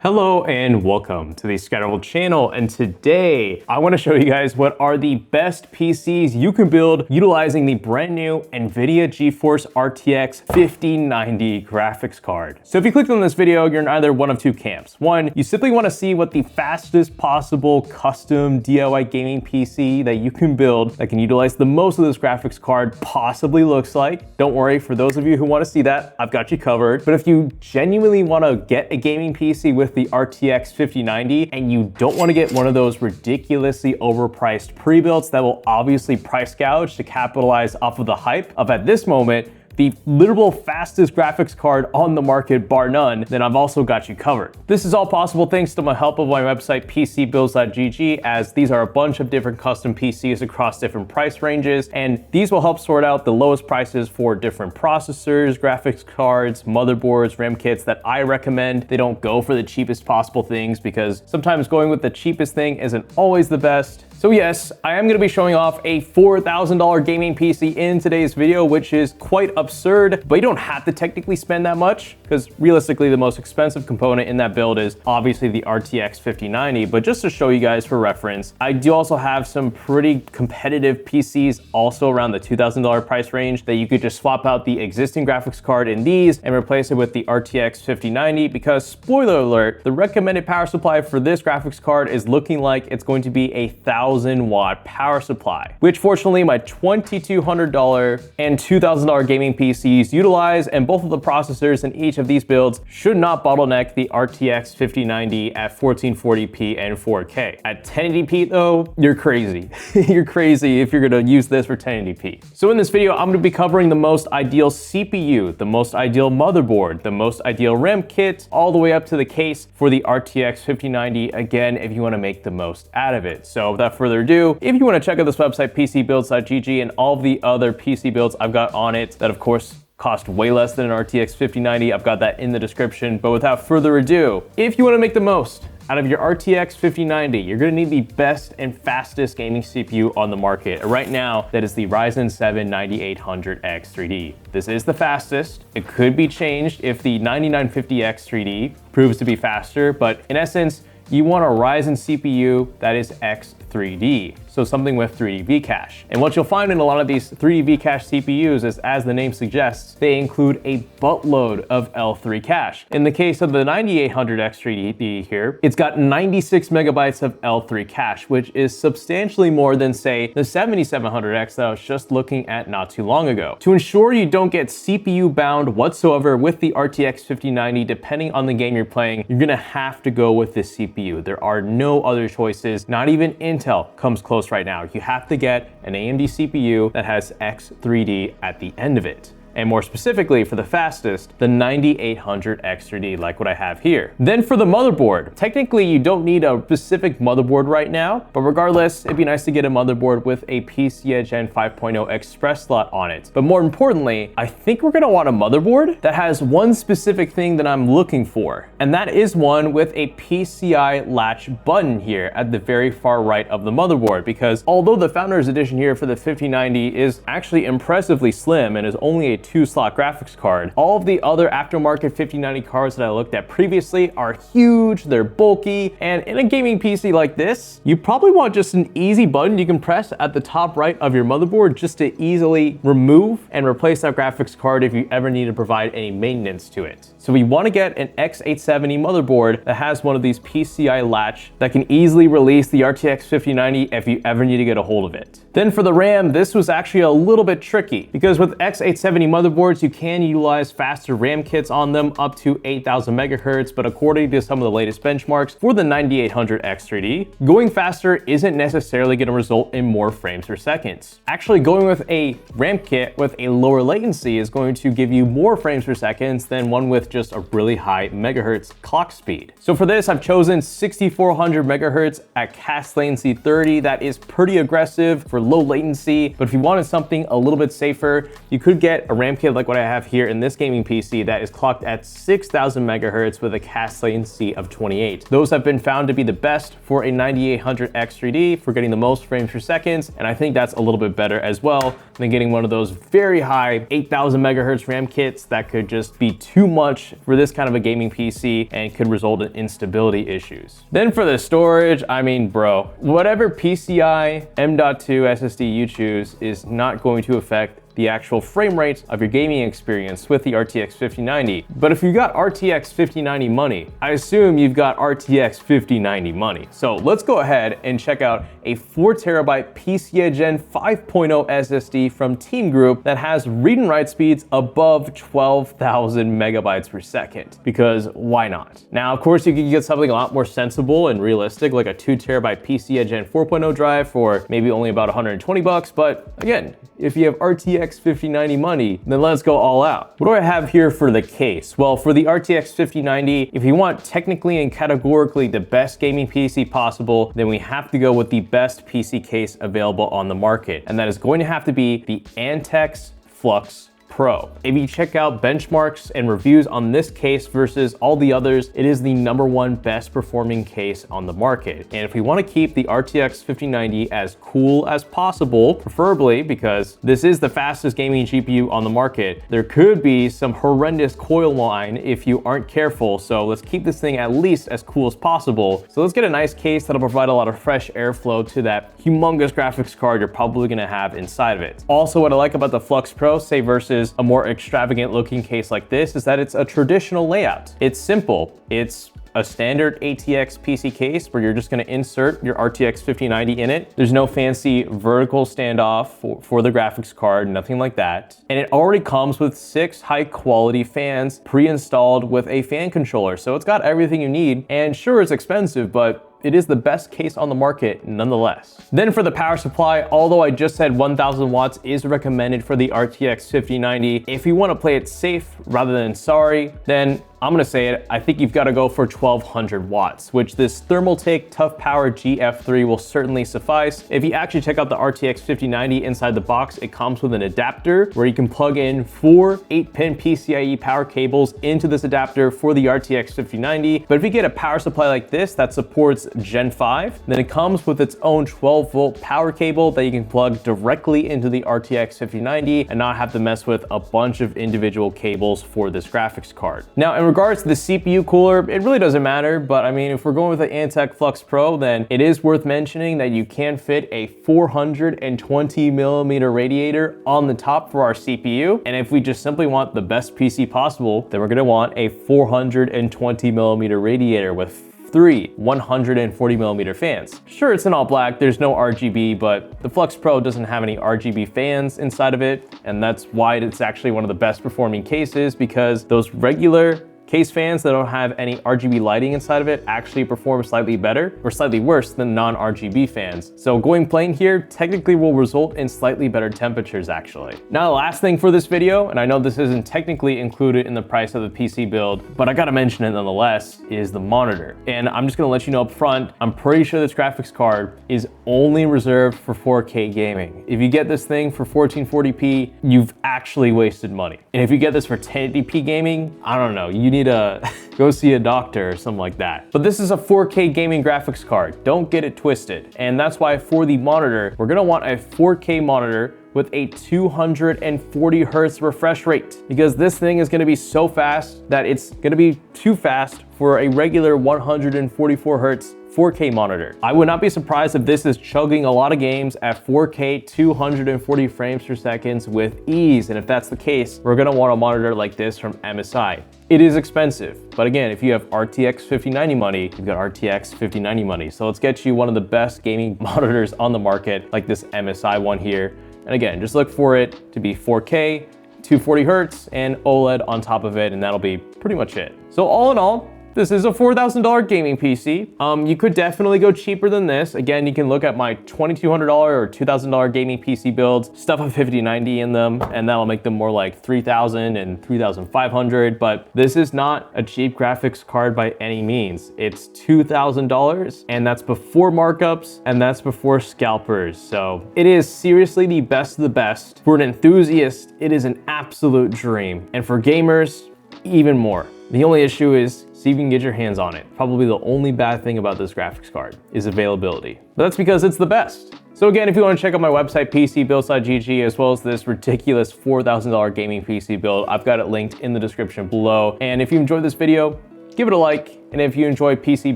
Hello and welcome to the Scatterworld channel, and today I want to show you guys what are the best PCs you can build utilizing the brand new Nvidia Geforce RTX 5090 graphics card. So if you clicked on this video, you're in either one of two camps. One, you simply want to see what the fastest possible custom DIY gaming PC that you can build that can utilize the most of this graphics card possibly looks like. Don't worry, for those of you who want to see that, I've got you covered. But if you genuinely want to get a gaming PC with the RTX 5090 and you don't want to get one of those ridiculously overpriced pre-builds that will obviously price gouge to capitalize off of the hype of, at this moment, the literal fastest graphics card on the market, bar none, then I've also got you covered. This is all possible thanks to my help of my website, pcbuilds.gg, as these are a bunch of different custom PCs across different price ranges, and these will help sort out the lowest prices for different processors, graphics cards, motherboards, RAM kits that I recommend. They don't go for the cheapest possible things because sometimes going with the cheapest thing isn't always the best. So yes, I am going to be showing off a $4,000 gaming PC in today's video, which is quite absurd, but you don't have to technically spend that much because realistically the most expensive component in that build is obviously the RTX 5090, but just to show you guys for reference, I do also have some pretty competitive PCs also around the $2,000 price range that you could just swap out the existing graphics card in these and replace it with the RTX 5090 because, spoiler alert, the recommended power supply for this graphics card is looking like it's going to be a 1,000-watt power supply, which fortunately my $2,200 and $2,000 gaming PCs utilize, and both of the processors in each of these builds should not bottleneck the RTX 5090 at 1440p and 4K. At 1080p though, you're crazy. You're crazy if you're gonna use this for 1080p. So in this video, I'm gonna be covering the most ideal CPU, the most ideal motherboard, the most ideal RAM kit, all the way up to the case for the RTX 5090, again, if you wanna make the most out of it. So without further ado, if you want to check out this website, pcbuilds.gg, and all of the other PC builds I've got on it that of course cost way less than an RTX 5090, I've got that in the description. But without further ado, if you want to make the most out of your RTX 5090, you're going to need the best and fastest gaming CPU on the market. Right now, that is the Ryzen 7 9800X 3D. This is the fastest. It could be changed if the 9950X 3D proves to be faster, but in essence, you want a Ryzen CPU that is X3D, so something with 3D V-cache. And what you'll find in a lot of these 3D V-cache CPUs is, as the name suggests, they include a buttload of L3 cache. In the case of the 9800X 3D here, it's got 96 megabytes of L3 cache, which is substantially more than, say, the 7700X that I was just looking at not too long ago. To ensure you don't get CPU bound whatsoever with the RTX 5090, depending on the game you're playing, you're gonna have to go with this CPU. There are no other choices. Not even Intel comes close right now. You have to get an AMD CPU that has X3D at the end of it. And more specifically, for the fastest, the 9800X 3D, like what I have here. Then for the motherboard, technically you don't need a specific motherboard right now, but regardless, it'd be nice to get a motherboard with a PCIe Gen 5.0 Express slot on it. But more importantly, I think we're gonna want a motherboard that has one specific thing that I'm looking for, and that is one with a PCI latch button here at the very far right of the motherboard, because although the Founders Edition here for the 5090 is actually impressively slim and is only a 2-slot graphics card, all of the other aftermarket 5090 cards that I looked at previously are huge, they're bulky, and in a gaming PC like this, you probably want just an easy button you can press at the top right of your motherboard just to easily remove and replace that graphics card if you ever need to provide any maintenance to it. So we want to get an X870 motherboard that has one of these PCI latch that can easily release the RTX 5090 if you ever need to get a hold of it. Then for the RAM, this was actually a little bit tricky because with X870 motherboards, you can utilize faster RAM kits on them up to 8,000 megahertz, but according to some of the latest benchmarks for the 9800X 3D, going faster isn't necessarily going to result in more frames per second. Actually, going with a RAM kit with a lower latency is going to give you more frames per second than one with just a really high megahertz clock speed. So for this, I've chosen 6400 megahertz at cast latency 30. That is pretty aggressive for low latency, but if you wanted something a little bit safer, you could get a RAM kit like what I have here in this gaming PC that is clocked at 6000 megahertz with a cast latency of 28. Those have been found to be the best for a 9800X 3D for getting the most frames per second, and I think that's a little bit better as well than getting one of those very high 8000 megahertz RAM kits that could just be too much much for this kind of a gaming PC and could result in instability issues. Then for the storage, I mean, bro, whatever PCI M.2 SSD you choose is not going to affect the actual frame rate of your gaming experience with the RTX 5090. But if you got RTX 5090 money, I assume you've got RTX 5090 money. So let's go ahead and check out a 4TB PCIe Gen 5.0 SSD from Team Group that has read and write speeds above 12,000 megabytes per second, because why not? Now, of course, you could get something a lot more sensible and realistic, like a 2TB PCIe Gen 4.0 drive for maybe only about 120 bucks. But again, if you have RTX 5090 money, then let's go all out. What do I have here for the case? Well, for the RTX 5090, if you want technically and categorically the best gaming PC possible, then we have to go with the best PC case available on the market. And that is going to have to be the Antex Flux Pro. If you check out benchmarks and reviews on this case versus all the others, it is the #1 best performing case on the market. And if we want to keep the RTX 5090 as cool as possible, preferably because this is the fastest gaming GPU on the market, there could be some horrendous coil whine if you aren't careful. So let's keep this thing at least as cool as possible. So let's get a nice case that'll provide a lot of fresh airflow to that humongous graphics card you're probably going to have inside of it. Also, what I like about the Flux Pro, say versus a more extravagant looking case like this, is that it's a traditional layout. It's simple. It's a standard ATX PC case where you're just going to insert your RTX 5090 in it. There's no fancy vertical standoff for the graphics card, nothing like that. And it already comes with 6 high quality fans pre-installed with a fan controller. So it's got everything you need. And sure, it's expensive, but it is the best case on the market nonetheless. Then for the power supply, although I just said 1000 watts is recommended for the RTX 5090, if you want to play it safe rather than sorry, then I'm gonna say it, I think you've got to go for 1200 watts, which this Thermaltake Tough Power GF3 will certainly suffice. If you actually check out the RTX 5090 inside the box, it comes with an adapter where you can plug in 4 8-pin PCIe power cables into this adapter for the RTX 5090. But if you get a power supply like this that supports Gen 5, then it comes with its own 12-volt power cable that you can plug directly into the RTX 5090 and not have to mess with a bunch of individual cables for this graphics card. Now, in regards to the CPU cooler, it really doesn't matter, but I mean, if we're going with the Antex Flux Pro, then it is worth mentioning that you can fit a 420mm radiator on the top for our CPU. And if we just simply want the best PC possible, then we're gonna want a 420mm radiator with 3 140mm fans. Sure, it's in all black, there's no RGB, but the Flux Pro doesn't have any RGB fans inside of it, and that's why it's actually one of the best performing cases, because those regular case fans that don't have any RGB lighting inside of it actually perform slightly better or slightly worse than non-RGB fans. So going plain here technically will result in slightly better temperatures actually. Now the last thing for this video, and I know this isn't technically included in the price of the PC build, but I gotta mention it nonetheless, is the monitor. And I'm just gonna let you know up front, I'm pretty sure this graphics card is only reserved for 4K gaming. If you get this thing for 1440p, you've actually wasted money. And if you get this for 1080p gaming, I don't know, you need to go see a doctor or something like that. But this is a 4K gaming graphics card. Don't get it twisted. And that's why for the monitor, we're gonna want a 4K monitor with a 240 hertz refresh rate, because this thing is gonna be so fast that it's gonna be too fast for a regular 144 hertz 4K monitor. I would not be surprised if this is chugging a lot of games at 4K 240 frames per second with ease. And if that's the case, we're gonna want a monitor like this from MSI. It is expensive, but again, if you have RTX 5090 money, you've got RTX 5090 money. So let's get you one of the best gaming monitors on the market, like this MSI one here. And again, just look for it to be 4K, 240 hertz, and OLED on top of it, and that'll be pretty much it. So all in all, this is a $4,000 gaming PC. You could definitely go cheaper than this. Again, you can look at my $2,200 or $2,000 gaming PC builds, stuff a 5090 in them, and that'll make them more like $3,000 and $3,500. But this is not a cheap graphics card by any means. It's $2,000, and that's before markups, and that's before scalpers. So it is seriously the best of the best. For an enthusiast, it is an absolute dream. And for gamers, even more. The only issue is see if you can get your hands on it. Probably the only bad thing about this graphics card is availability. But that's because it's the best. So again, if you want to check out my website, pcbuilds.gg, as well as this ridiculous $4,000 gaming PC build, I've got it linked in the description below. And if you enjoyed this video, give it a like. And if you enjoy PC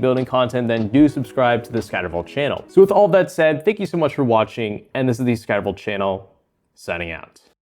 building content, then do subscribe to the Scattervault channel. So with all that said, thank you so much for watching. And this is the Scattervault channel signing out.